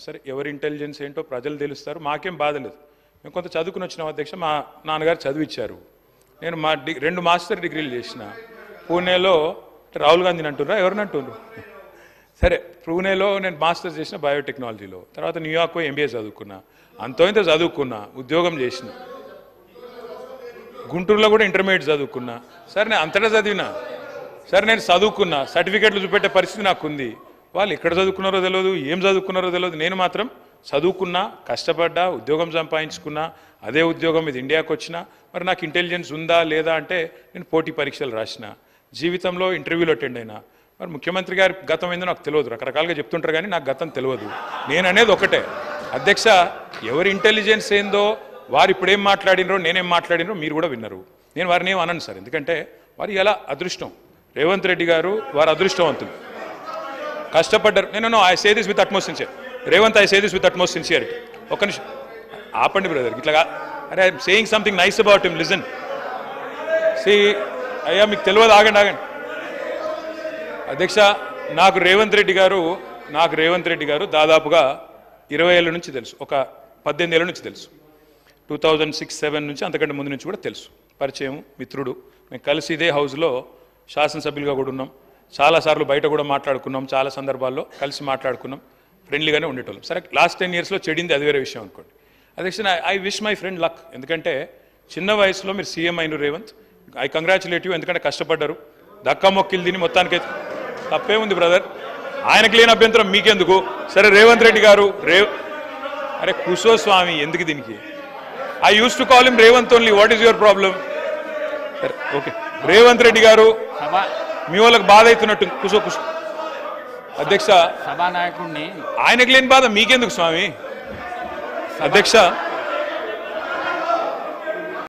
సరే ఎవరి ఇంటెలిజెన్స్ ఏంటో ప్రజలు తెలుస్తారు, మాకేం బాధ లేదు. మేము కొంత చదువుకుని వచ్చినాం అధ్యక్ష. మా నాన్నగారు చదివిచ్చారు. నేను మా 2 మాస్టర్ డిగ్రీలు చేసిన. పూణేలో రాహుల్ గాంధీని అంటున్నారా, ఎవరిని అంటున్నారు? సరే, పూణేలో నేను మాస్టర్స్ చేసిన బయోటెక్నాలజీలో. తర్వాత న్యూయార్క్ MBA చదువుకున్నా. అంతో ఇంత చదువుకున్నా, ఉద్యోగం చేసిన. గుంటూరులో కూడా ఇంటర్మీడియట్ చదువుకున్నా. సరే, నేను అంతటా చదివినా. సరే, నేను చదువుకున్నా, సర్టిఫికెట్లు చూపెట్టే పరిస్థితి నాకు ఉంది. వాళ్ళు ఎక్కడ చదువుకున్నారో తెలియదు, ఏం చదువుకున్నారో తెలియదు. నేను మాత్రం చదువుకున్నా, కష్టపడ్డా, ఉద్యోగం సంపాదించుకున్నా. అదే ఉద్యోగం ఇది ఇండియాకి వచ్చినా. మరి నాకు ఇంటెలిజెన్స్ ఉందా లేదా అంటే నేను పోటీ పరీక్షలు రాసిన, జీవితంలో ఇంటర్వ్యూలు అటెండ్ అయినా. మరి ముఖ్యమంత్రి గారి గతం ఏందో నాకు తెలియదు, రకరకాలుగా చెప్తుంటారు కానీ నాకు గతం తెలియదు. నేను అనేది ఒకటే అధ్యక్ష, ఎవరి ఇంటెలిజెన్స్ ఏందో వారు ఇప్పుడేం మాట్లాడినరో నేనేం మాట్లాడినరో మీరు కూడా విన్నారు. నేను వారిని ఏం అనను సార్, ఎందుకంటే వారు ఎలా అదృష్టం. రేవంత్ రెడ్డి గారు వారు అదృష్టవంతులు, కష్టపడ్డారు. నేను I say this with utmost sincere. Revanth, I say this with utmost sincerity. ఒక్క నిమిషం ఆపండి బ్రదర్, ఇట్లా అరే I'm saying something nice about him, listen. See అయ్యా మీకు తెలియదు, ఆగండి అధ్యక్ష. నాకు రేవంత్ రెడ్డి గారు దాదాపుగా 20 ఏళ్ళ నుంచి తెలుసు, ఒక 18 ఏళ్ళ నుంచి తెలుసు. 2006-07 నుంచి, అంతకంటే ముందు నుంచి కూడా తెలుసు. పరిచయం, మిత్రుడు. మేము కలిసి ఇదే హౌస్లో శాసనసభ్యులుగా కూడా ఉన్నాం. చాలాసార్లు బయట కూడా మాట్లాడుకున్నాం, చాలా సందర్భాల్లో కలిసి మాట్లాడుకున్నాం, ఫ్రెండ్లీగానే ఉండేటోళ్ళం. సరే, లాస్ట్ 10 yearsలో చెడింది అది వేరే విషయం అనుకోండి. అధ్యక్ష, I wish my friend luck. ఎందుకంటే చిన్న వయసులో మీరు సీఎం అయిన రేవంత్, ఐ కంగ్రాచులేట్ యూ. ఎందుకంటే కష్టపడ్డారు, దక్కా మొక్కిలు తిని మొత్తానికైతే తప్పే ఉంది బ్రదర్. ఆయనకు లేని అభ్యంతరం మీకెందుకు? సరే, రేవంత్ రెడ్డి గారు అరే కుసో స్వామి, ఎందుకు దీనికి? I use to call him Revanth only. What is your problem? సరే, ఓకే. రేవంత్ రెడ్డి గారు మీ వాళ్ళకి బాధ అవుతున్నట్టు కుసో అధ్యక్ష. సభానాయకుడిని ఆయనకు లేని బాధ మీకెందుకు స్వామి? అధ్యక్ష